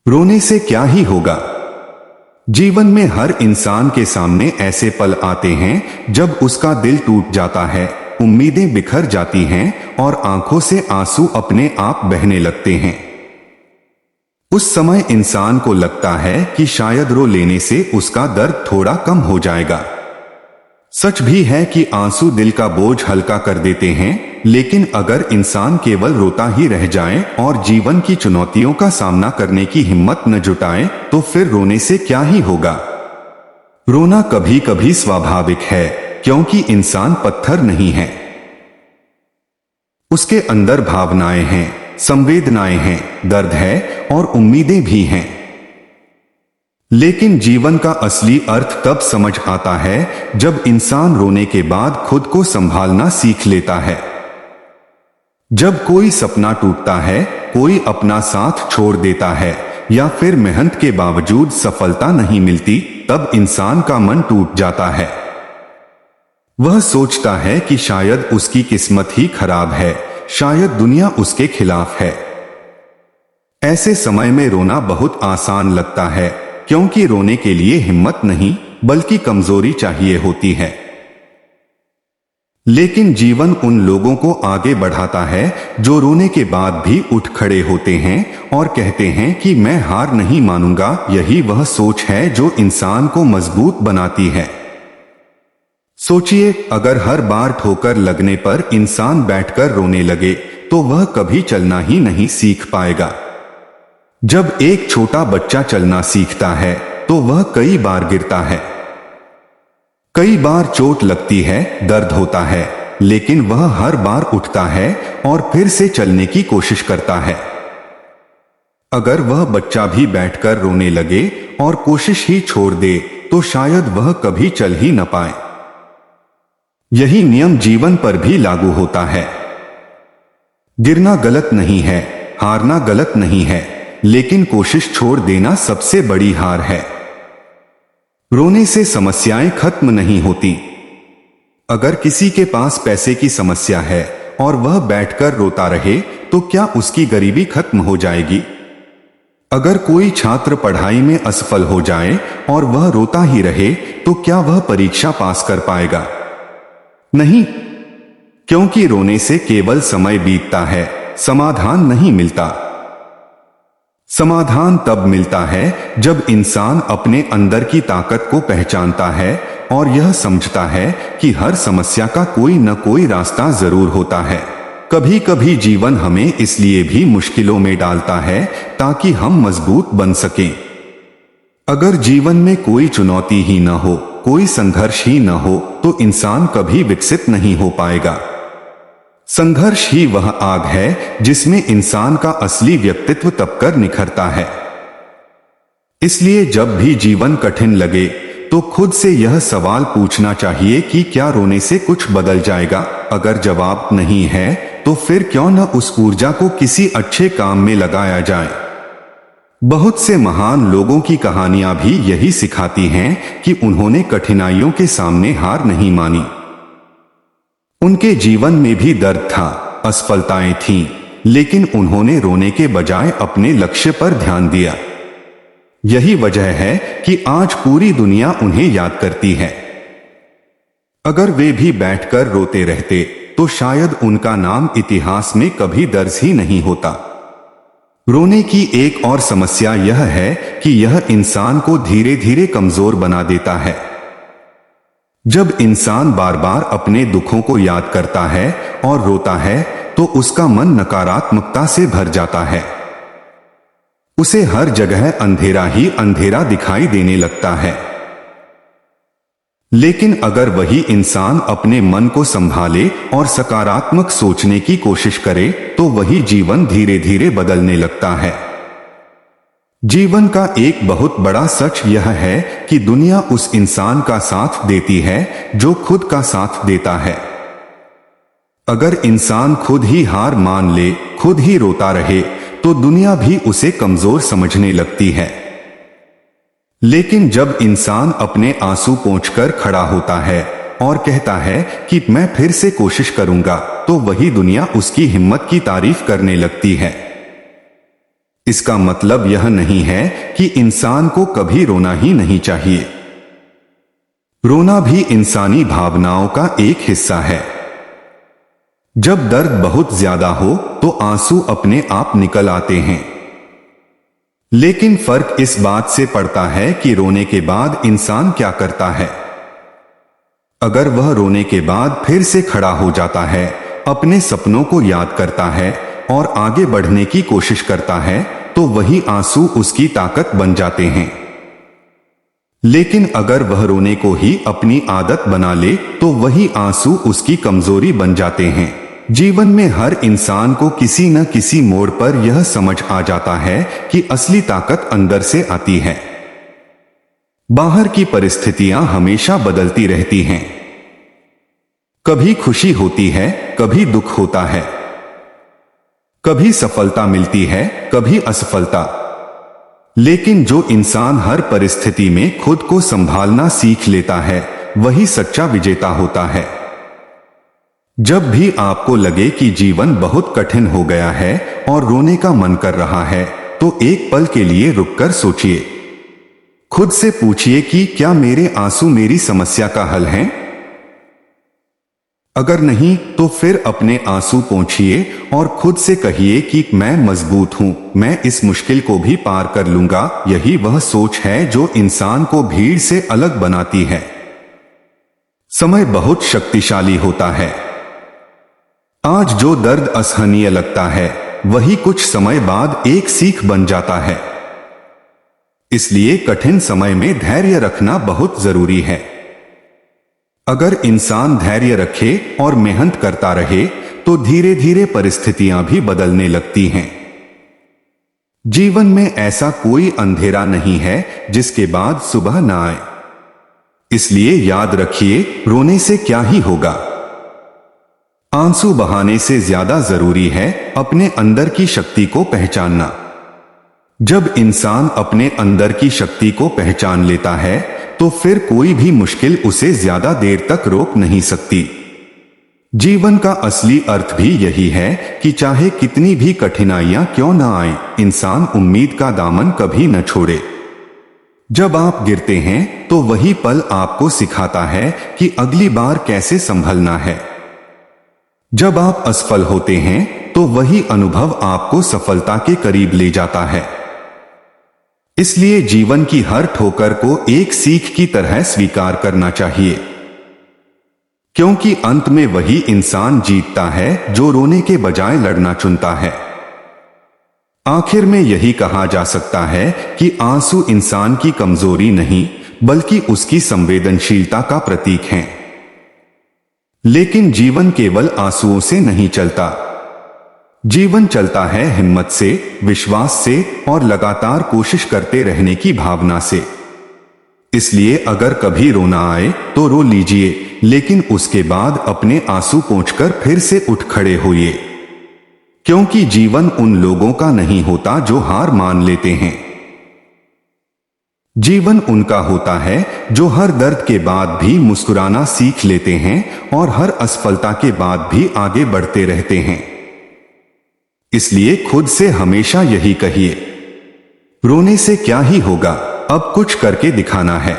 रोने से क्या ही होगा। जीवन में हर इंसान के सामने ऐसे पल आते हैं जब उसका दिल टूट जाता है, उम्मीदें बिखर जाती हैं और आंखों से आंसू अपने आप बहने लगते हैं। उस समय इंसान को लगता है कि शायद रो लेने से उसका दर्द थोड़ा कम हो जाएगा। सच भी है कि आंसू दिल का बोझ हल्का कर देते हैं, लेकिन अगर इंसान केवल रोता ही रह जाए और जीवन की चुनौतियों का सामना करने की हिम्मत न जुटाए तो फिर रोने से क्या ही होगा। रोना कभी कभी स्वाभाविक है, क्योंकि इंसान पत्थर नहीं है। उसके अंदर भावनाएं हैं, संवेदनाएं हैं, दर्द है और उम्मीदें भी हैं। लेकिन जीवन का असली अर्थ तब समझ आता है जब इंसान रोने के बाद खुद को संभालना सीख लेता है। जब कोई सपना टूटता है, कोई अपना साथ छोड़ देता है या फिर मेहनत के बावजूद सफलता नहीं मिलती, तब इंसान का मन टूट जाता है। वह सोचता है कि शायद उसकी किस्मत ही खराब है, शायद दुनिया उसके खिलाफ है। ऐसे समय में रोना बहुत आसान लगता है, क्योंकि रोने के लिए हिम्मत नहीं बल्कि कमजोरी चाहिए होती है। लेकिन जीवन उन लोगों को आगे बढ़ाता है जो रोने के बाद भी उठ खड़े होते हैं और कहते हैं कि मैं हार नहीं मानूंगा। यही वह सोच है जो इंसान को मजबूत बनाती है। सोचिए, अगर हर बार ठोकर लगने पर इंसान बैठकर रोने लगे तो वह कभी चलना ही नहीं सीख पाएगा। जब एक छोटा बच्चा चलना सीखता है तो वह कई बार गिरता है, कई बार चोट लगती है, दर्द होता है, लेकिन वह हर बार उठता है और फिर से चलने की कोशिश करता है। अगर वह बच्चा भी बैठकर रोने लगे और कोशिश ही छोड़ दे तो शायद वह कभी चल ही न पाए। यही नियम जीवन पर भी लागू होता है। गिरना गलत नहीं है, हारना गलत नहीं है, लेकिन कोशिश छोड़ देना सबसे बड़ी हार है। रोने से समस्याएं खत्म नहीं होती। अगर किसी के पास पैसे की समस्या है और वह बैठकर रोता रहे तो क्या उसकी गरीबी खत्म हो जाएगी? अगर कोई छात्र पढ़ाई में असफल हो जाए और वह रोता ही रहे तो क्या वह परीक्षा पास कर पाएगा? नहीं, क्योंकि रोने से केवल समय बीतता है, समाधान नहीं मिलता। समाधान तब मिलता है जब इंसान अपने अंदर की ताकत को पहचानता है और यह समझता है कि हर समस्या का कोई न कोई रास्ता जरूर होता है। कभी कभी जीवन हमें इसलिए भी मुश्किलों में डालता है ताकि हम मजबूत बन सकें। अगर जीवन में कोई चुनौती ही न हो, कोई संघर्ष ही न हो तो इंसान कभी विकसित नहीं हो पाएगा। संघर्ष ही वह आग है जिसमें इंसान का असली व्यक्तित्व तपकर निखरता है। इसलिए जब भी जीवन कठिन लगे तो खुद से यह सवाल पूछना चाहिए कि क्या रोने से कुछ बदल जाएगा? अगर जवाब नहीं है तो फिर क्यों न उस ऊर्जा को किसी अच्छे काम में लगाया जाए। बहुत से महान लोगों की कहानियां भी यही सिखाती हैं कि उन्होंने कठिनाइयों के सामने हार नहीं मानी। उनके जीवन में भी दर्द था, असफलताएं थीं, लेकिन उन्होंने रोने के बजाय अपने लक्ष्य पर ध्यान दिया। यही वजह है कि आज पूरी दुनिया उन्हें याद करती है। अगर वे भी बैठकर रोते रहते तो शायद उनका नाम इतिहास में कभी दर्ज ही नहीं होता। रोने की एक और समस्या यह है कि यह इंसान को धीरे धीरे कमजोर बना देता है। जब इंसान बार बार अपने दुखों को याद करता है और रोता है तो उसका मन नकारात्मकता से भर जाता है। उसे हर जगह अंधेरा ही अंधेरा दिखाई देने लगता है। लेकिन अगर वही इंसान अपने मन को संभाले और सकारात्मक सोचने की कोशिश करे तो वही जीवन धीरे धीरे बदलने लगता है। जीवन का एक बहुत बड़ा सच यह है कि दुनिया उस इंसान का साथ देती है जो खुद का साथ देता है। अगर इंसान खुद ही हार मान ले, खुद ही रोता रहे, तो दुनिया भी उसे कमजोर समझने लगती है। लेकिन जब इंसान अपने आंसू पोंछकर खड़ा होता है और कहता है कि मैं फिर से कोशिश करूंगा, तो वही दुनिया उसकी हिम्मत की तारीफ करने लगती है। इसका मतलब यह नहीं है कि इंसान को कभी रोना ही नहीं चाहिए। रोना भी इंसानी भावनाओं का एक हिस्सा है। जब दर्द बहुत ज्यादा हो तो आंसू अपने आप निकल आते हैं। लेकिन फर्क इस बात से पड़ता है कि रोने के बाद इंसान क्या करता है। अगर वह रोने के बाद फिर से खड़ा हो जाता है, अपने सपनों को याद करता है और आगे बढ़ने की कोशिश करता है, तो वही आंसू उसकी ताकत बन जाते हैं। लेकिन अगर वह रोने को ही अपनी आदत बना ले तो वही आंसू उसकी कमजोरी बन जाते हैं। जीवन में हर इंसान को किसी न किसी मोड़ पर यह समझ आ जाता है कि असली ताकत अंदर से आती है। बाहर की परिस्थितियां हमेशा बदलती रहती हैं। कभी खुशी होती है, कभी दुख होता है, कभी सफलता मिलती है, कभी असफलता। लेकिन जो इंसान हर परिस्थिति में खुद को संभालना सीख लेता है, वही सच्चा विजेता होता है। जब भी आपको लगे कि जीवन बहुत कठिन हो गया है और रोने का मन कर रहा है, तो एक पल के लिए रुककर सोचिए। खुद से पूछिए कि क्या मेरे आंसू मेरी समस्या का हल हैं? अगर नहीं, तो फिर अपने आंसू पोंछिए और खुद से कहिए कि मैं मजबूत हूं, मैं इस मुश्किल को भी पार कर लूंगा। यही वह सोच है जो इंसान को भीड़ से अलग बनाती है। समय बहुत शक्तिशाली होता है। आज जो दर्द असहनीय लगता है, वही कुछ समय बाद एक सीख बन जाता है। इसलिए कठिन समय में धैर्य रखना बहुत जरूरी है। अगर इंसान धैर्य रखे और मेहनत करता रहे, तो धीरे धीरे परिस्थितियां भी बदलने लगती हैं। जीवन में ऐसा कोई अंधेरा नहीं है जिसके बाद सुबह न आए। इसलिए याद रखिए, रोने से क्या ही होगा। आंसू बहाने से ज्यादा जरूरी है अपने अंदर की शक्ति को पहचानना। जब इंसान अपने अंदर की शक्ति को पहचान लेता है, तो फिर कोई भी मुश्किल उसे ज्यादा देर तक रोक नहीं सकती। जीवन का असली अर्थ भी यही है कि चाहे कितनी भी कठिनाइयां क्यों न आए, इंसान उम्मीद का दामन कभी न छोड़े। जब आप गिरते हैं तो वही पल आपको सिखाता है कि अगली बार कैसे संभलना है। जब आप असफल होते हैं तो वही अनुभव आपको सफलता के करीब ले जाता है। इसलिए जीवन की हर ठोकर को एक सीख की तरह स्वीकार करना चाहिए, क्योंकि अंत में वही इंसान जीतता है जो रोने के बजाय लड़ना चुनता है। आखिर में यही कहा जा सकता है कि आंसू इंसान की कमजोरी नहीं, बल्कि उसकी संवेदनशीलता का प्रतीक हैं। लेकिन जीवन केवल आंसुओं से नहीं चलता। जीवन चलता है हिम्मत से, विश्वास से और लगातार कोशिश करते रहने की भावना से। इसलिए अगर कभी रोना आए तो रो लीजिए, लेकिन उसके बाद अपने आंसू पोंछकर फिर से उठ खड़े होइए। क्योंकि जीवन उन लोगों का नहीं होता जो हार मान लेते हैं। जीवन उनका होता है जो हर दर्द के बाद भी मुस्कुराना सीख लेते हैं और हर असफलता के बाद भी आगे बढ़ते रहते हैं। इसलिए खुद से हमेशा यही कहिए, रोने से क्या ही होगा, अब कुछ करके दिखाना है।